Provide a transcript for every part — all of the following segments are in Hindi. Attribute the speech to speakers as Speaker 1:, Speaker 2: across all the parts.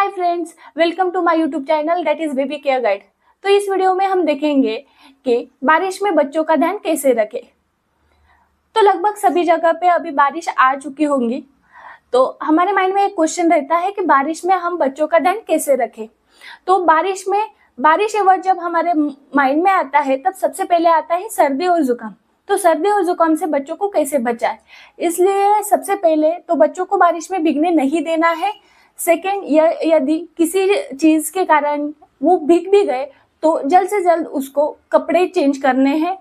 Speaker 1: Hi friends, welcome to my YouTube channel that is baby care guide. तो इस वीडियो में हम देखेंगे कि बारिश में बच्चों का ध्यान कैसे रखें। तो लगभग सभी जगह पे अभी बारिश आ चुकी होंगी, तो हमारे माइंड में एक क्वेश्चन रहता है कि बारिश में हम बच्चों का ध्यान कैसे रखें। तो बारिश ये वर्ड जब हमारे माइंड में आता है तब सबसे पहले आता है सर्दी और जुकाम। तो सर्दी और जुकाम से बच्चों को कैसे बचाएं, इसलिए सबसे पहले तो बच्चों को बारिश में भीगने नहीं देना है। सेकेंड, यदि किसी चीज के कारण वो भीग भी गए तो जल्द से जल्द उसको कपड़े चेंज करने हैं।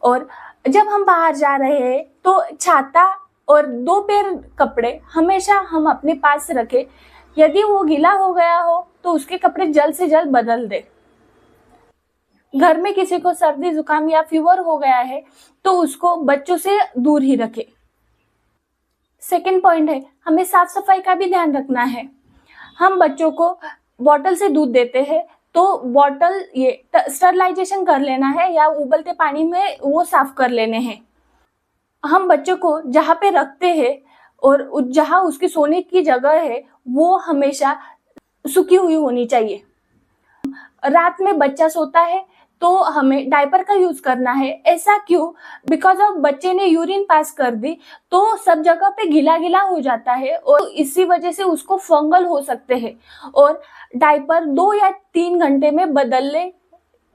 Speaker 1: और जब हम बाहर जा रहे हैं तो छाता और 2 पेयर कपड़े हमेशा हम अपने पास रखें। यदि वो गीला हो गया हो तो उसके कपड़े जल्द से जल्द बदल दे। घर में किसी को सर्दी जुकाम या फीवर हो गया है तो उसको बच्चों से दूर ही रखें। सेकेंड पॉइंट है, हमें साफ सफाई का भी ध्यान रखना है। हम बच्चों को बॉटल से दूध देते हैं तो बॉटल स्टरलाइजेशन कर लेना है या उबलते पानी में वो साफ कर लेने हैं। हम बच्चों को जहाँ पे रखते हैं और जहाँ उसकी सोने की जगह है वो हमेशा सूखी हुई होनी चाहिए। रात में बच्चा सोता है तो हमें डायपर का यूज करना है। ऐसा क्यों? बिकॉज ऑफ बच्चे ने यूरिन पास कर दी तो सब जगह पे गीला गीला हो जाता है और इसी वजह से उसको फंगल हो सकते हैं। और डायपर 2 या 3 घंटे में बदल ले।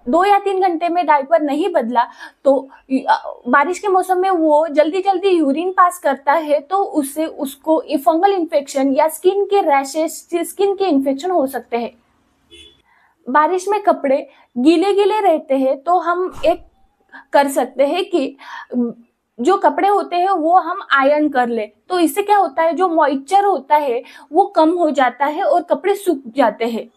Speaker 1: 2 या 3 घंटे में डायपर नहीं बदला तो बारिश के मौसम में वो जल्दी जल्दी यूरिन पास करता है तो उससे उसको फंगल इन्फेक्शन या स्किन के रैशेस, स्किन के इन्फेक्शन हो सकते हैं। बारिश में कपड़े गीले गीले रहते हैं तो हम एक कर सकते हैं कि जो कपड़े होते हैं वो हम आयरन कर ले। तो इससे क्या होता है, जो मॉइस्चर होता है वो कम हो जाता है और कपड़े सूख जाते हैं।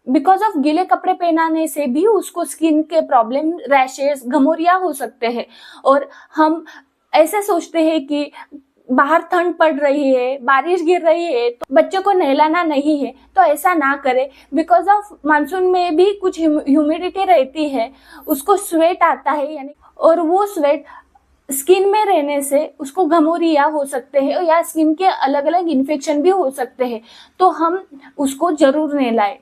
Speaker 1: बिकॉज ऑफ गीले कपड़े पहनाने से भी उसको स्किन के प्रॉब्लम, रैशेस, घमौरिया हो सकते हैं। और हम ऐसे सोचते हैं कि बाहर ठंड पड़ रही है, बारिश गिर रही है तो बच्चों को नहलाना नहीं है, तो ऐसा ना करें। बिकॉज ऑफ मानसून में भी कुछ ह्यूमिडिटी रहती है, उसको स्वेट आता है यानी, और वो स्वेट स्किन में रहने से उसको घमौरिया हो सकते हैं या स्किन के अलग अलग इन्फेक्शन भी हो सकते हैं। तो हम उसको जरूर नहलाएं।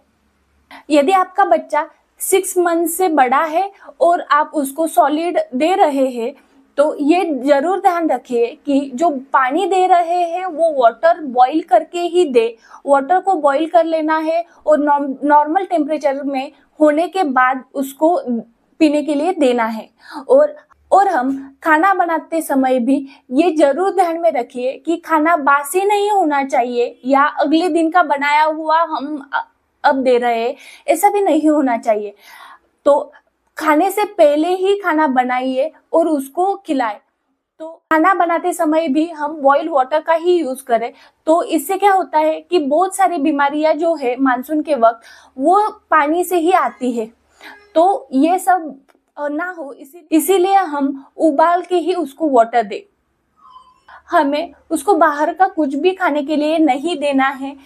Speaker 1: यदि आपका बच्चा 6 मंथ से बड़ा है और आप उसको सॉलिड दे रहे हैं तो ये जरूर ध्यान रखिए कि जो पानी दे रहे हैं वो वाटर बॉईल करके ही दे। वाटर को बॉईल कर लेना है और नॉर्मल टेम्परेचर में होने के बाद उसको पीने के लिए देना है। और हम खाना बनाते समय भी ये जरूर ध्यान में रखिए कि खाना बासी नहीं होना चाहिए या अगले दिन का बनाया हुआ हम अब दे रहे हैं, ऐसा भी नहीं होना चाहिए। तो खाने से पहले ही खाना बनाइए और उसको खिलाएं। तो खाना बनाते समय भी हम बॉइल्ड वाटर का ही यूज करें। तो इससे क्या होता है कि बहुत सारी बीमारियां जो है मानसून के वक्त वो पानी से ही आती है, तो ये सब ना हो इसीलिए हम उबाल के ही उसको वाटर दे। हमें उसको बाहर का कुछ भी खाने के लिए नहीं देना है,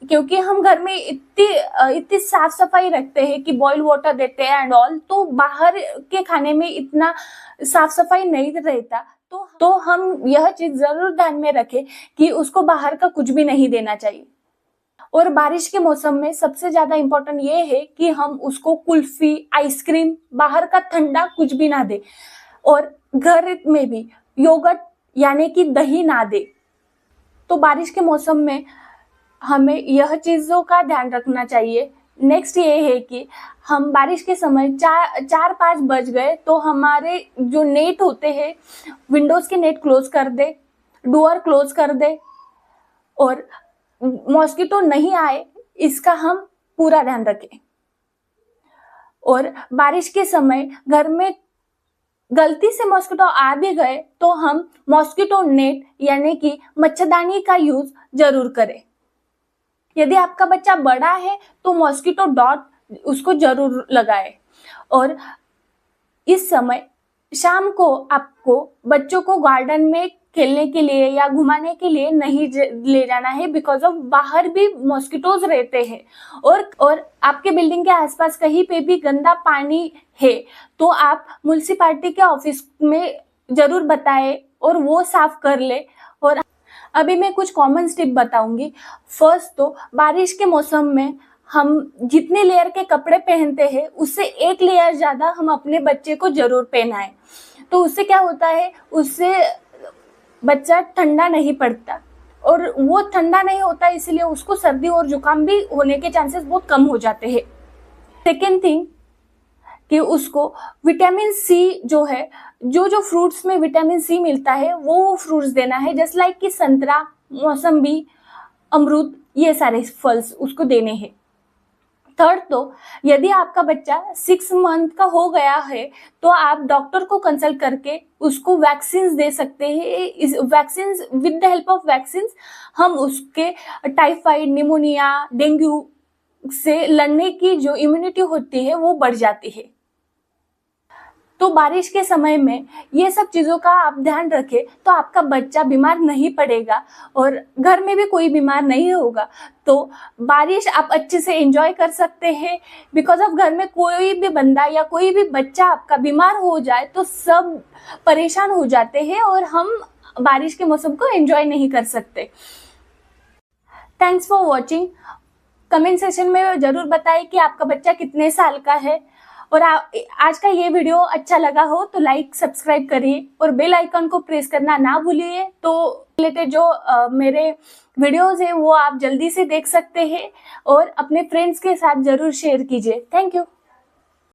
Speaker 1: क्योंकि हम घर में इतनी साफ सफाई रखते हैं कि बॉइल वाटर देते हैं एंड ऑल, तो बाहर के खाने में इतना साफ सफाई नहीं रहता। तो हम यह चीज जरूर ध्यान में रखें कि उसको बाहर का कुछ भी नहीं देना चाहिए। और बारिश के मौसम में सबसे ज्यादा इम्पोर्टेंट ये है कि हम उसको कुल्फी, आइसक्रीम, बाहर का ठंडा कुछ भी ना दे। और घर में भी योगर्ट यानी कि दही ना दे। तो बारिश के मौसम में हमें यह चीजों का ध्यान रखना चाहिए। नेक्स्ट ये है कि हम बारिश के समय 4-5 बज गए तो हमारे जो नेट होते हैं, विंडोज के नेट क्लोज कर दे, डोर क्लोज कर दे और मॉस्किटो नहीं आए इसका हम पूरा ध्यान रखें। और बारिश के समय घर में गलती से मॉस्किटो आ भी गए तो हम मॉस्किटो नेट यानी कि मच्छरदानी का यूज जरूर करें। यदि आपका बच्चा बड़ा है तो मॉस्किटो डॉट उसको जरूर लगाए। और इस समय शाम को आपको बच्चों को गार्डन में खेलने के लिए या घुमाने के लिए नहीं ले जाना है, बिकॉज ऑफ बाहर भी मॉस्किटोज रहते हैं। और आपके बिल्डिंग के आसपास कहीं पे भी गंदा पानी है तो आप म्युनिसिपैलिटी के ऑफिस में जरूर बताएं और वो साफ कर ले। और अभी मैं कुछ कॉमन टिप बताऊंगी। फर्स्ट तो बारिश के मौसम में हम जितने लेयर के कपड़े पहनते हैं उससे एक लेयर ज़्यादा हम अपने बच्चे को जरूर पहनाएं। तो उससे क्या होता है, उससे बच्चा ठंडा नहीं पड़ता, और वो ठंडा नहीं होता इसलिए उसको सर्दी और जुकाम भी होने के चांसेस बहुत कम हो जाते हैं। सेकेंड थिंग कि उसको विटामिन सी जो है, जो फ्रूट्स में विटामिन सी मिलता है वो फ्रूट्स देना है, जस्ट लाइक कि संतरा, मौसम्बी, अमरूद, ये सारे फल्स उसको देने हैं। थर्ड तो यदि आपका बच्चा 6 मंथ का हो गया है तो आप डॉक्टर को कंसल्ट करके उसको वैक्सीन दे सकते हैं। इस vaccine, with the help of vaccine हम उसके टाइफाइड, निमोनिया, डेंगू से लड़ने की जो इम्यूनिटी होती है वो बढ़ जाती है। तो बारिश के समय में ये सब चीज़ों का आप ध्यान रखें तो आपका बच्चा बीमार नहीं पड़ेगा और घर में भी कोई बीमार नहीं होगा। तो बारिश आप अच्छे से एंजॉय कर सकते हैं। बिकॉज ऑफ घर में कोई भी बंदा या कोई भी बच्चा आपका बीमार हो जाए तो सब परेशान हो जाते हैं और हम बारिश के मौसम को एंजॉय नहीं कर सकते। Thanks for watching. Comment section में जरूर बताएं कि आपका बच्चा कितने साल का है, और आज का ये वीडियो अच्छा लगा हो तो लाइक, सब्सक्राइब करिए और बेल आइकन को प्रेस करना ना भूलिए। तो रिलेटेड जो मेरे वीडियोस है वो आप जल्दी से देख सकते हैं और अपने फ्रेंड्स के साथ जरूर शेयर कीजिए। Thank you.